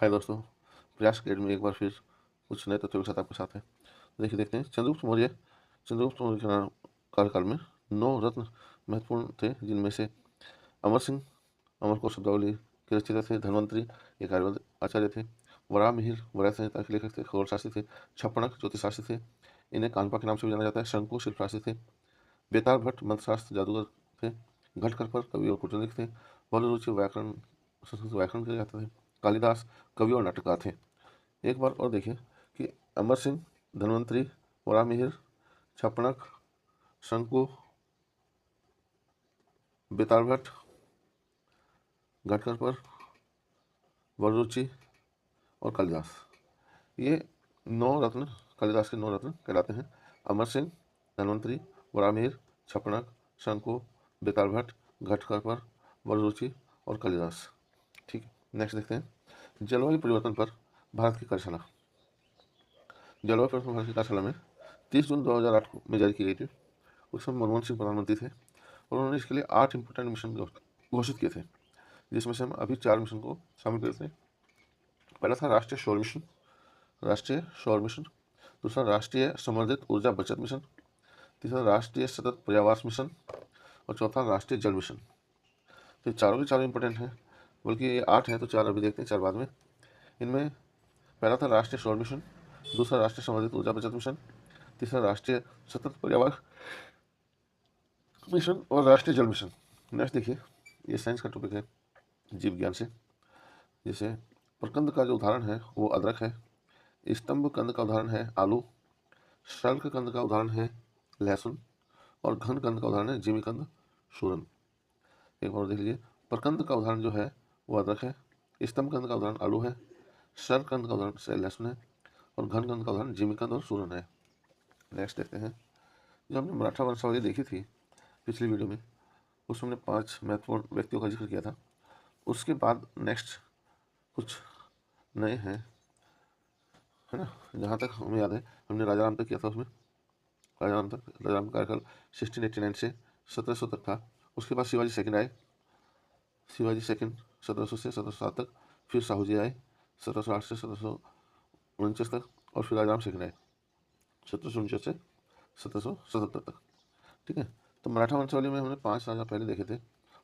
हाय दोस्तों, प्रयास ग्रेड में एक बार फिर कुछ नए तथ्यों के साथ आपके साथ है। देखिए देखते हैं, चंद्रगुप्त मौर्य के कार्यकाल में 9 रत्न महत्वपूर्ण थे, जिनमें से अमर सिंह अमर को शब्दावली के रचयिता थे, धन्वंतरी एक आयुर्वेद आचार्य थे, वराहमिहिर वराह संहिता के लेखक थे, खगोलशास्त्री थे, छप्पनक ज्योतिषशास्त्री थे, इन्हें कानपा के नाम से भी जाना जाता है, शंकु शिल्पशास्त्री थे, बेताल भट्ट मंत्रशास्त्र जादूगर थे, घटकरपर कवि और कूटनीतिक थे, बलरुचि व्याकरण संस्कृत व्याकरण के जाते थे, कालिदास कवि और नाटककार थे। एक बार और देखिए कि अमर सिंह, धन्वंतरी, वराहमिहिर, छप्पनक, शंकु, बेताल भट्ट, घटकरपर, बलरुचि और कालिदास, ये 9 रत्न कालिदास के 9 रत्न कहलाते हैं। अमर सिंह, धन्वंतरी, वराहमिहिर, छप्पनक, शंकु, बेताल भट्ट, घटकरपर, बलरुचि और कालिदास। ठीक है, नेक्स्ट देखते हैं, जलवायु परिवर्तन पर भारत की कार्यशाला। जलवायु परिवर्तन भारत की कार्यशाला में 30 जून 2008 में जारी की गई थी। उस समय मनमोहन सिंह प्रधानमंत्री थे और उन्होंने इसके लिए 8 इंपोर्टेंट मिशन घोषित किए थे, जिसमें से हम अभी 4 मिशन को शामिल करते हैं। पहला था राष्ट्रीय सौर मिशन, दूसरा राष्ट्रीय समर्थित ऊर्जा बचत मिशन, तीसरा राष्ट्रीय सतत पर्यावरण मिशन और चौथा राष्ट्रीय जल मिशन। तो चारों के चारों इंपॉर्टेंट हैं, बल्कि ये 8 हैं तो 4 अभी देखते हैं, 4 बाद में। इनमें पहला था राष्ट्रीय सौर मिशन, दूसरा राष्ट्रीय समर्थित ऊर्जा बचत मिशन, तीसरा राष्ट्रीय सतत पर्यावरण मिशन और राष्ट्रीय जल मिशन। नेक्स्ट देखिए, ये साइंस का टॉपिक है, जीव विज्ञान से। जैसे प्रकंद का जो उदाहरण है वो अदरक है, स्तंभ कंद का उदाहरण है आलू, शल्क कंद का उदाहरण है लहसुन और घन कंद का उदाहरण है जिमीकंद सूरन। एक बार देख लीजिए, प्रकंद का उदाहरण जो है वो अदरक है, स्तंभ कंद का उदाहरण आलू है, शल्क कंद का उदाहरण से लहसुन है और घन कंद का उदाहरण जिमीकंद और सूरन है। नेक्स्ट देखते हैं, जो हमने मराठा वंशावली देखी थी पिछली वीडियो में, उसमें हमने 5 महत्वपूर्ण व्यक्तियों का जिक्र किया था। उसके बाद नेक्स्ट कुछ नए हैं, है ना। जहाँ तक हमें याद है हमने राजा राम तक किया था, उसमें राजा राम का कार्यकाल 1689 से 1700 तक था। उसके बाद शिवाजी सेकंड आए, शिवाजी सेकंड 1700 से 1707 तक, फिर साहू जी आए 1708 से 1749 तक, और फिर राजा राम सेकंड आए 1749 से 1777 तक। ठीक है, तो मराठा वंशावली में हमने 5 राजा पहले देखे थे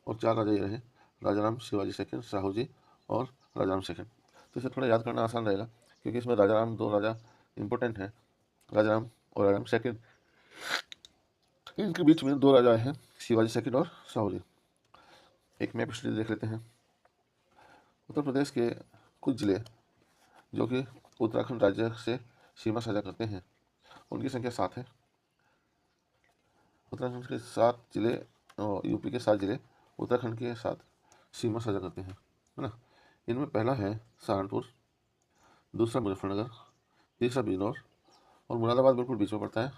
और 4 राजा ये रहे, राजा राम, शिवाजी सेकंड, साहू जी और राजा राम सेकंड। तो इसे थोड़ा याद करना आसान रहेगा, क्योंकि इसमें राजा राम 2 राजा इंपॉर्टेंट हैं, राजा राम और राजा राम सेकंड। इनके बीच में 2 राजा हैं, शिवाजी सेकंड और साहू जी। एक मैप स्टडी देख लेते हैं। उत्तर प्रदेश के कुछ जिले जो कि उत्तराखंड राज्य से सीमा साझा करते हैं, उनकी संख्या 7 है। उत्तराखंड के 7 जिले और यूपी के 7 जिले उत्तराखंड के साथ सीमा साझा करते हैं, है ना। इनमें पहला है सहारनपुर, दूसरा मुजफ्फरनगर, तीसरा बिजनौर और मुरादाबाद बिल्कुल बीच में पड़ता है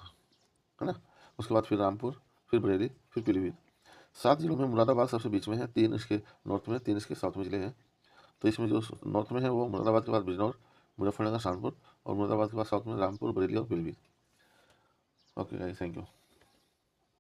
ना। उसके बाद फिर रामपुर, फिर बरेली, फिर पीलीभीत। 7 जिलों में मुरादाबाद सबसे बीच में है, 3 इसके नॉर्थ में, 3 इसके साउथ में जिले हैं। तो इसमें जो नॉर्थ में है वो मुरादाबाद के बाद बिजनौर, मुजफ्फरनगर, सहारनपुर, और मुरादाबाद के बाद साउथ में रामपुर, बरेली और Pilibhit. Okay guys, thank you.